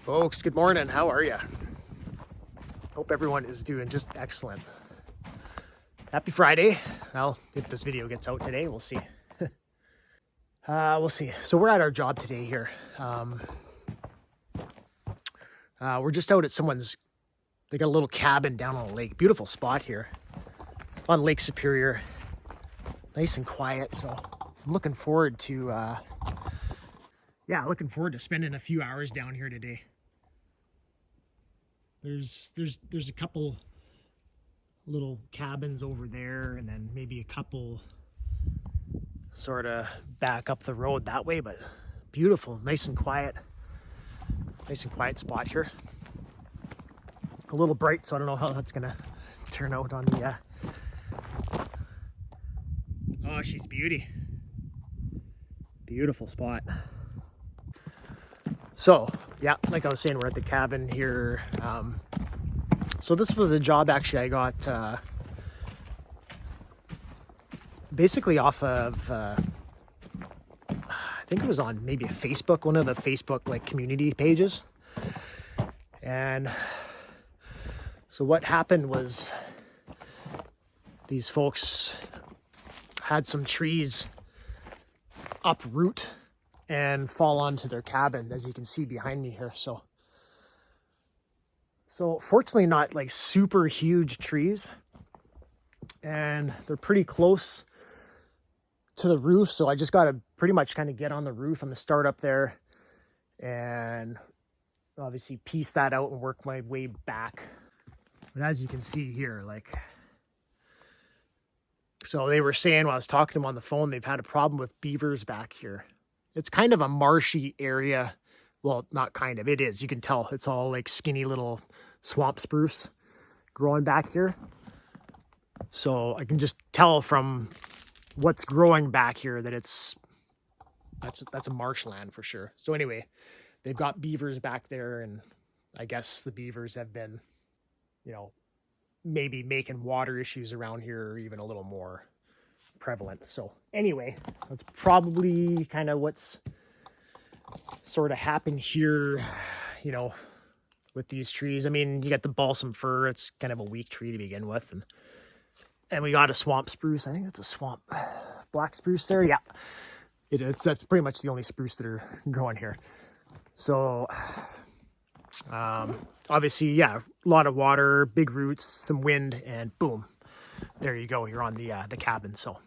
Folks, good morning. How are you? Hope everyone is doing just excellent. Happy Friday. Well, if this video gets out today, we'll see. We'll see. So we're at our job today here. We're just out at someone's, they got a little cabin down on a lake. Beautiful spot here on Lake Superior. Nice and quiet. So I'm looking forward to, looking forward to spending a few hours down here today. There's a couple little cabins over there, and then maybe a couple sort of back up the road that way, but beautiful, nice and quiet spot here. A little bright, so I don't know how that's gonna turn out on the oh, she's beautiful spot. So yeah, like I was saying, we're at the cabin here. So this was a job actually I got basically off of I think it was on maybe a Facebook, one of the Facebook like community pages. And so what happened was these folks had some trees uproot and fall onto their cabin, as you can see behind me here. So fortunately not like super huge trees, and they're pretty close to the roof. So I just got to pretty much kind of get on the roof. I'm gonna start up there and obviously piece that out and work my way back. But as you can see here, like, so they were saying when I was talking to them on the phone, they've had a problem with beavers back here. It's kind of a marshy area. Well, not kind of, it is. You can tell it's all like skinny little swamp spruce growing back here. So I can just tell from what's growing back here that that's a marshland for sure. So anyway, they've got beavers back there, and I guess the beavers have been, maybe making water issues around here even a little more prevalent. So anyway, that's probably kind of what's sort of happened here, with these trees. I mean, you got the balsam fir. It's kind of a weak tree to begin with. And we got a swamp spruce. I think it's a swamp black spruce there. Yeah, it is. That's pretty much the only spruce that are growing here. So, obviously, yeah, a lot of water, big roots, some wind, and boom, there you go. You're on the cabin. So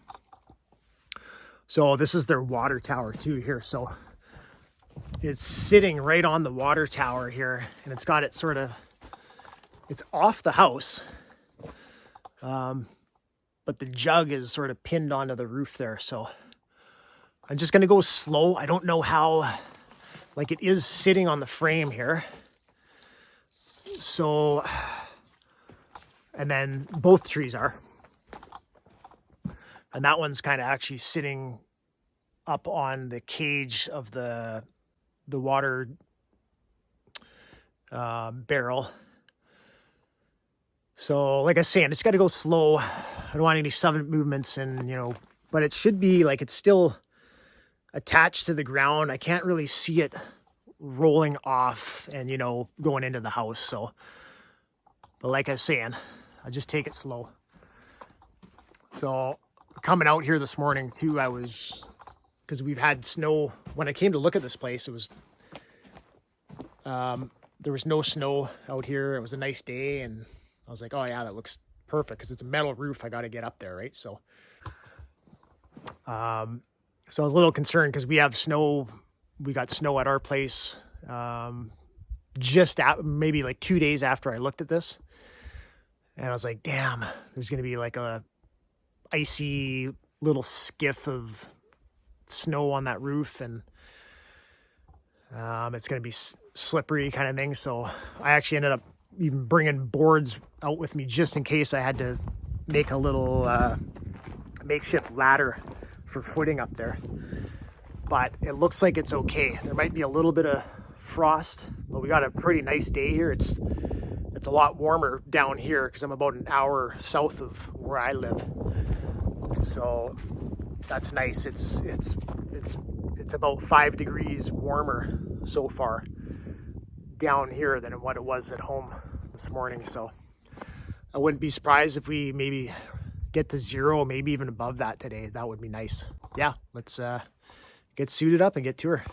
this is their water tower too here. So it's sitting right on the water tower here, and it's got it it's off the house. But the jug is sort of pinned onto the roof there. So I'm just going to go slow. I don't know how, like, it is sitting on the frame here. So, and then both trees are. And that one's kind of actually sitting up on the cage of the water barrel. So like I was saying, it's got to go slow. I don't want any sudden movements, and but it should be like it's still attached to the ground. I can't really see it rolling off and going into the house. So, but like I was saying, I just take it slow. So coming out here this morning too, because we've had snow. When I came to look at this place, it was there was no snow out here. It was a nice day, and I was like, oh yeah, that looks perfect because it's a metal roof. I got to get up there, right? So, so I was a little concerned because we have snow. We got snow at our place maybe like 2 days after I looked at this, and I was like, damn, there's gonna be like a icy little skiff of snow on that roof, and it's gonna be slippery kind of thing. So I actually ended up even bringing boards out with me just in case I had to make a little makeshift ladder for footing up there. But it looks like it's okay. There might be a little bit of frost, but we got a pretty nice day here. It's a lot warmer down here because I'm about an hour south of where I live. So that's nice. It's about 5 degrees warmer so far down here than what it was at home this morning. So I wouldn't be surprised if we maybe get to 0, maybe even above that today. That would be nice. Yeah, let's get suited up and get to her.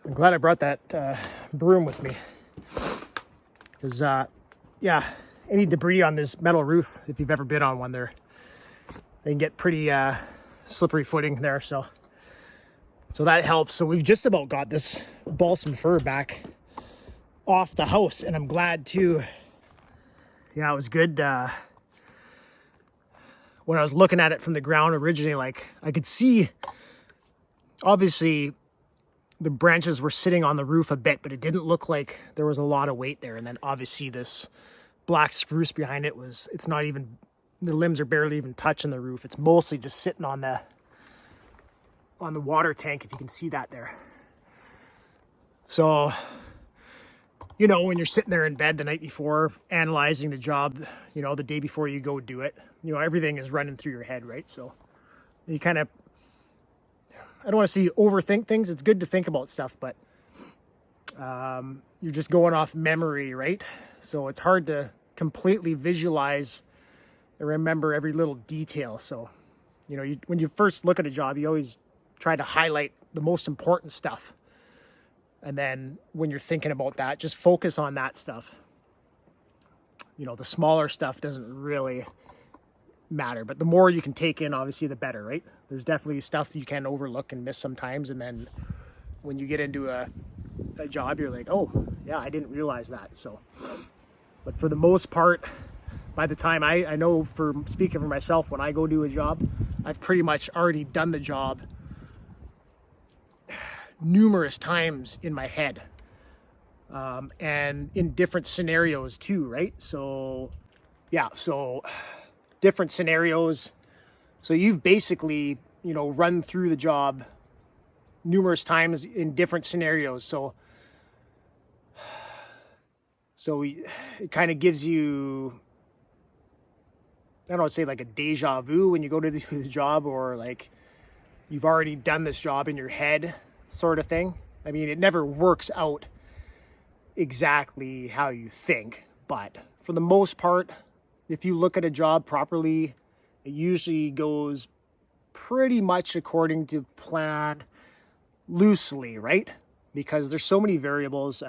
I'm glad I brought that broom with me, because yeah, any debris on this metal roof, if you've ever been on one, they can get pretty slippery footing there, so that helps. So we've just about got this balsam fir back off the house, and I'm glad too. Yeah, it was good. When I was looking at it from the ground originally, like, I could see obviously the branches were sitting on the roof a bit, but it didn't look like there was a lot of weight there. And then obviously this black spruce behind it it's not even, the limbs are barely even touching the roof. It's mostly just sitting on the water tank, if you can see that there. So, you know, when you're sitting there in bed the night before analyzing the job, you know, the day before you go do it, you know, everything is running through your head, right? So you kind of, I don't want to say you overthink things. It's good to think about stuff, but you're just going off memory, right? So it's hard to completely visualize and remember every little detail. So, you know, when you first look at a job, you always try to highlight the most important stuff. And then when you're thinking about that, just focus on that stuff. You know, the smaller stuff doesn't really matter, but the more you can take in, obviously, the better, right? There's definitely stuff you can overlook and miss sometimes, and then when you get into a job, you're like, oh yeah, I didn't realize that. So, but for the most part, by the time I know, for speaking for myself, when I go do a job, I've pretty much already done the job numerous times in my head, and in different scenarios too, right? So yeah, so different scenarios. So you've basically, you know, run through the job numerous times in different scenarios. So it kind of gives you, I don't want to say like a deja vu when you go to do the job, or like you've already done this job in your head sort of thing. I mean, it never works out exactly how you think, but for the most part, if you look at a job properly, it usually goes pretty much according to plan, loosely, right? Because there's so many variables.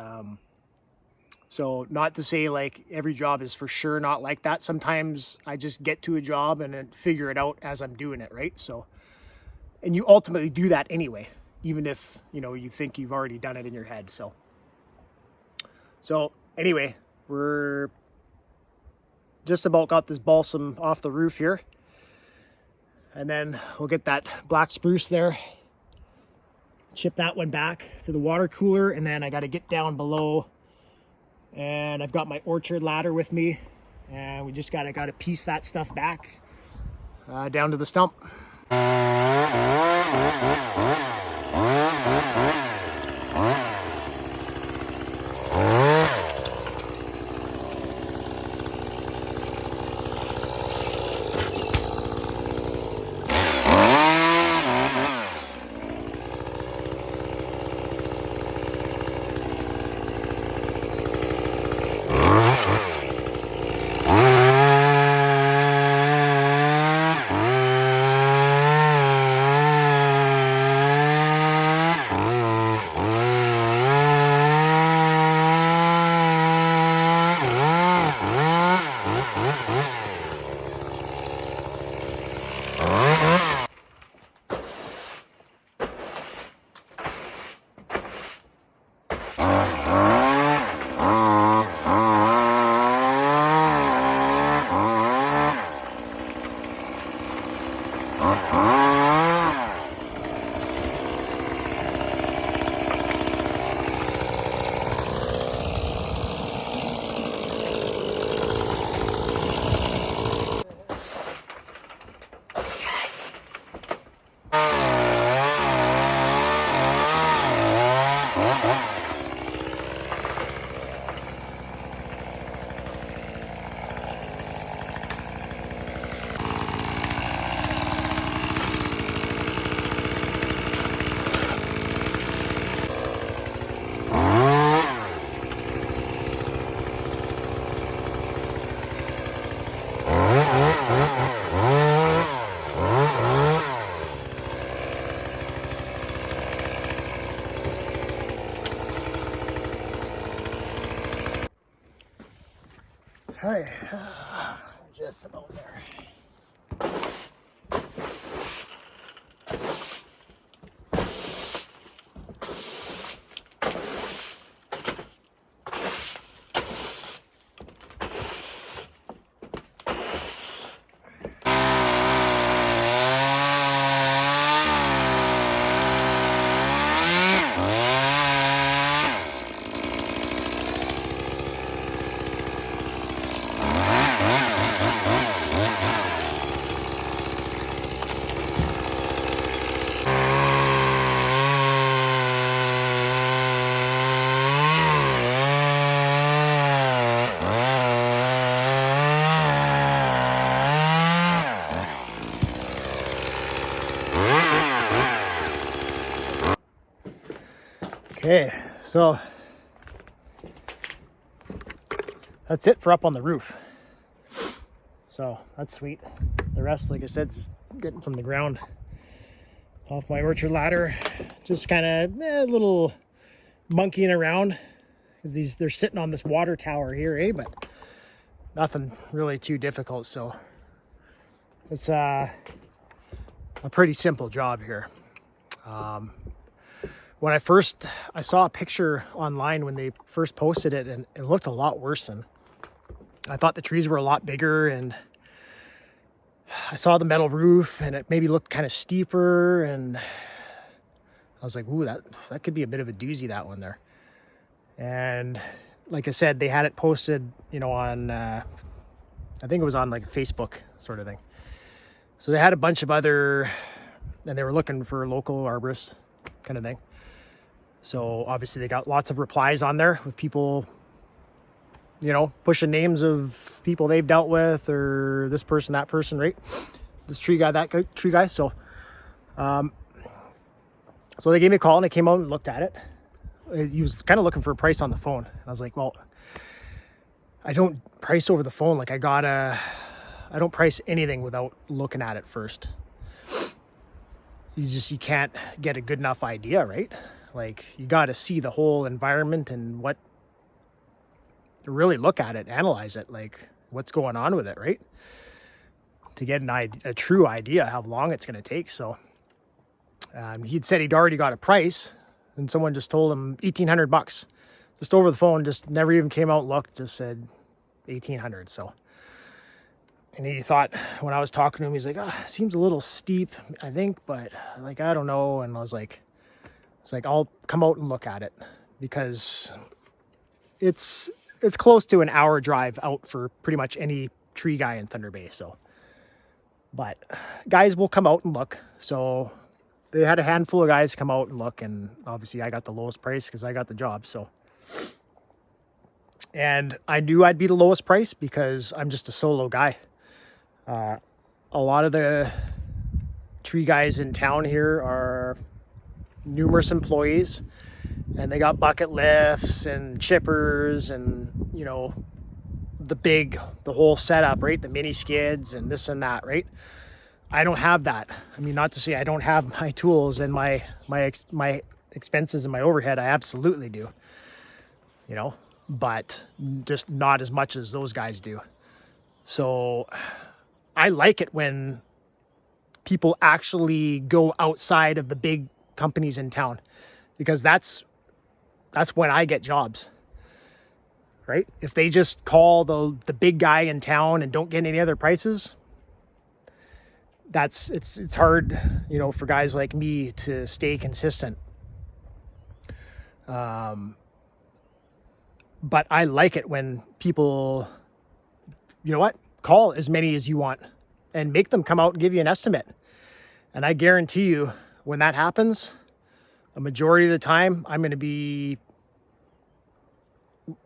So not to say like every job is for sure not like that. Sometimes I just get to a job and then figure it out as I'm doing it, right? So, and you ultimately do that anyway, even if, you know, you think you've already done it in your head. So anyway, we're just about got this balsam off the roof here. And then we'll get that black spruce there, chip that one back to the water cooler. And then I got to get down below, and I've got my orchard ladder with me, and we just got to piece that stuff back down to the stump. Hi, just about there. Okay, so that's it for up on the roof. So that's sweet. The rest, like I said, is getting from the ground off my orchard ladder. Just kind of a little monkeying around, because they're sitting on this water tower here, but nothing really too difficult. So it's a pretty simple job here. When I saw a picture online when they first posted it, and it looked a lot worse than I thought. The trees were a lot bigger, and I saw the metal roof, and it maybe looked kind of steeper, and I was like, ooh, that could be a bit of a doozy, that one there. And like I said, they had it posted, you know, on I think it was on like Facebook sort of thing. So they had a bunch of other, and they were looking for local arborists kind of thing. So obviously they got lots of replies on there with people, you know, pushing names of people they've dealt with, or this person, that person, right? This tree guy, that guy, tree guy. So, so they gave me a call, and they came out and looked at it. He was kind of looking for a price on the phone. And I was like, well, I don't price over the phone. Like I don't price anything without looking at it first. you can't get a good enough idea, right? Like, you got to see the whole environment and really look at it, analyze it, like what's going on with it, right? To get a true idea how long it's going to take. So he'd said he'd already got a price, and someone just told him $1,800, just over the phone, just never even came out and looked, just said 1,800. So, and he thought, when I was talking to him, he's like, seems a little steep, I think, but like, I don't know. And I was like, I'll come out and look at it, because it's close to an hour drive out for pretty much any tree guy in Thunder Bay. So, but guys will come out and look. So they had a handful of guys come out and look, and obviously I got the lowest price because I got the job. So, and I knew I'd be the lowest price because I'm just a solo guy. A lot of the tree guys in town here are numerous employees, and they got bucket lifts and chippers and, the whole setup, right? The mini skids and this and that, right? I don't have that. I mean, not to say I don't have my tools and my expenses and my overhead. I absolutely do, but just not as much as those guys do. So I like it when people actually go outside of the big companies in town, because that's when I get jobs, right? If they just call the big guy in town and don't get any other prices, it's hard, for guys like me to stay consistent. But I like it when people, call as many as you want and make them come out and give you an estimate. And I guarantee you, when that happens, a majority of the time, I'm going to be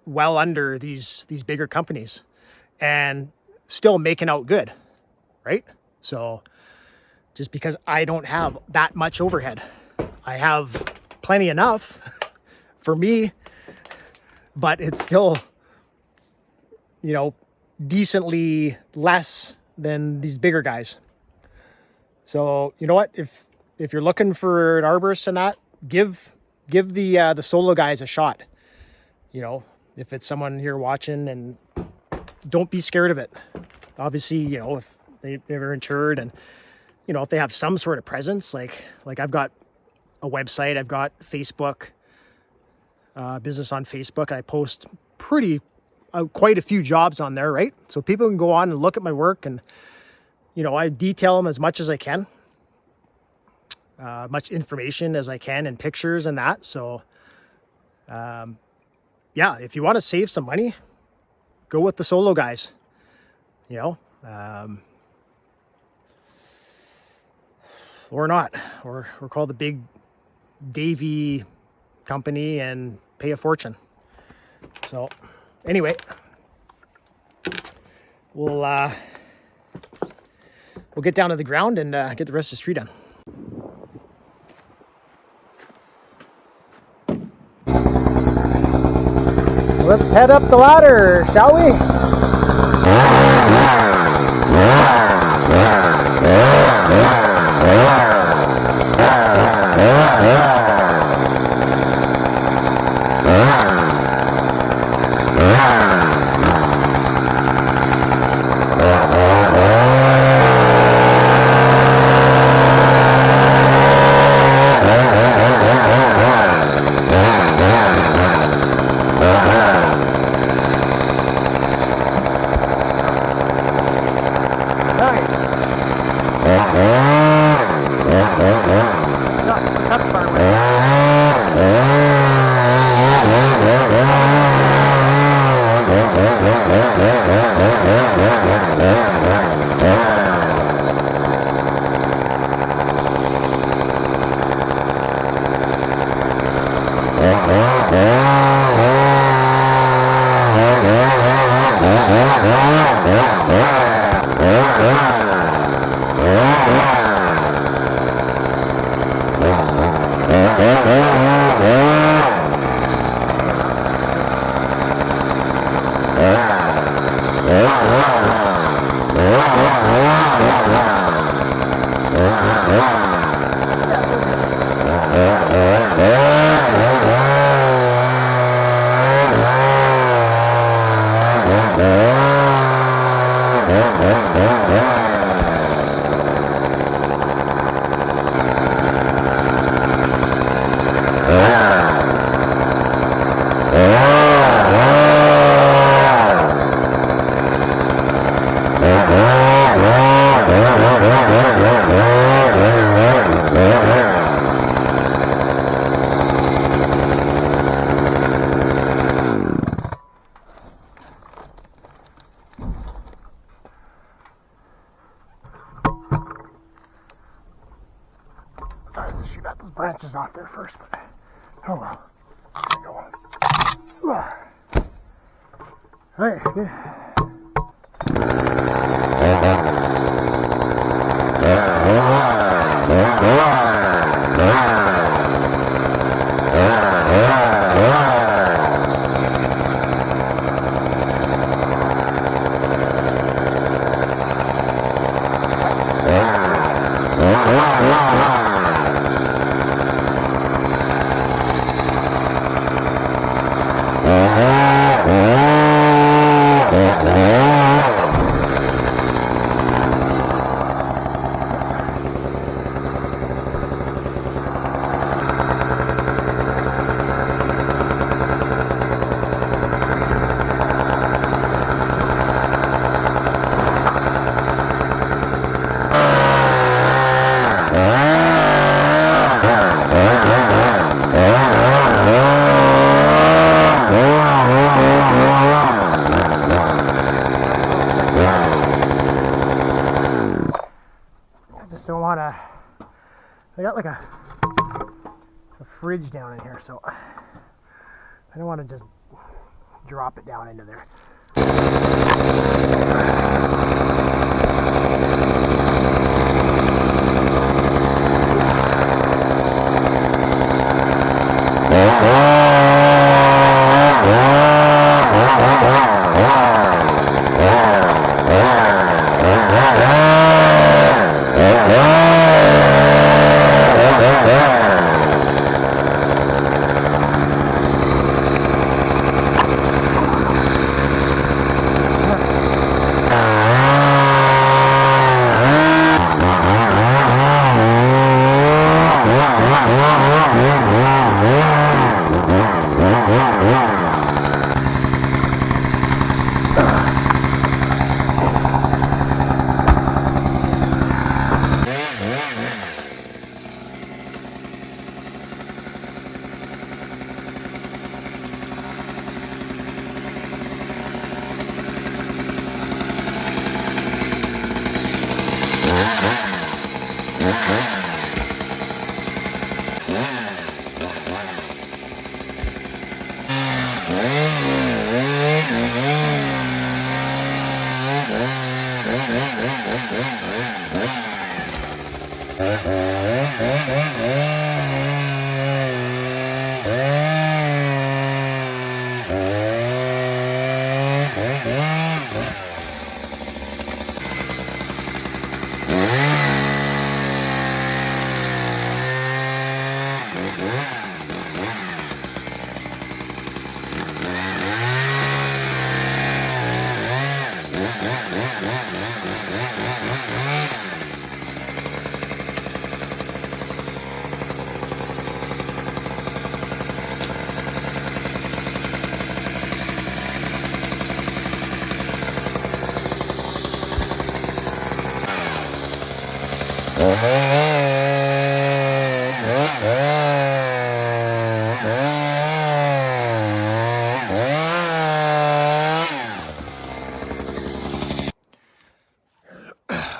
well under these bigger companies and still making out good, right? So just because I don't have that much overhead, I have plenty enough for me, but it's still, decently less than these bigger guys. So you know what? If you're looking for an arborist and that, give the solo guys a shot. If it's someone here watching, and don't be scared of it. Obviously, if they're insured, and if they have some sort of presence, like I've got a website, I've got Facebook, business on Facebook, and I post quite a few jobs on there, right? So people can go on and look at my work, and I detail them as much as I can, much information as I can, and pictures and that. So if you want to save some money, go with the solo guys, or not, or call the big Davey company and pay a fortune. So anyway, we'll get down to the ground and get the rest of this tree done. Let's head up the ladder, shall we? should have got those branches off there first, but oh well. There we go. Alright, good. I got like a fridge down in here, so I don't want to just drop it down into there.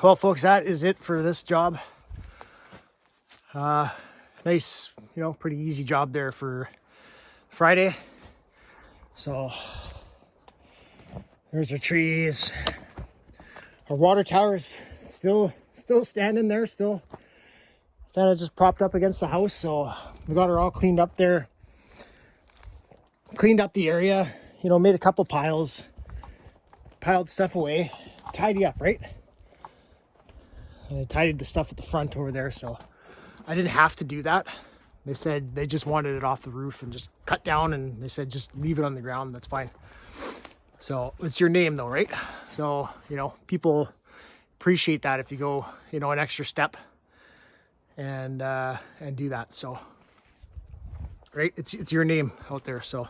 Well, folks, that is it for this job. Nice, pretty easy job there for Friday. So there's our trees. Our water tower's still standing there, still kind of just propped up against the house. So we got her all cleaned up there. Cleaned up the area, made a couple piles, piled stuff away, tidy up, right? And I tidied the stuff at the front over there, so I didn't have to do that. They said they just wanted it off the roof and just cut down, and they said just leave it on the ground, that's fine. So it's your name though, right? So, people appreciate that if you go, an extra step and do that. So, right? It's your name out there, so.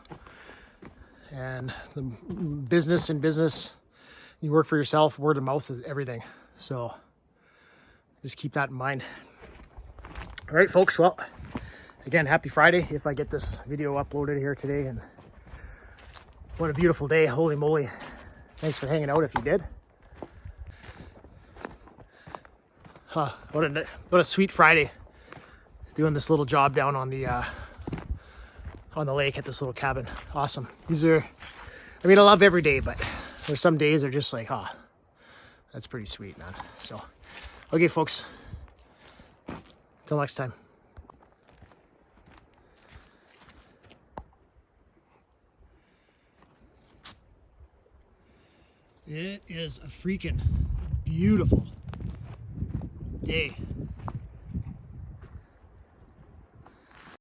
And the business, you work for yourself, word of mouth is everything. So just keep that in mind. All right, folks. Well, again, happy Friday if I get this video uploaded here today. And what a beautiful day. Holy moly. Thanks for hanging out if you did. What a sweet Friday doing this little job down on the lake at this little cabin. Awesome. These are, I mean, I love every day, but there's some days they're just like, that's pretty sweet, man. So, okay, folks. Till next time. It is a freaking beautiful day.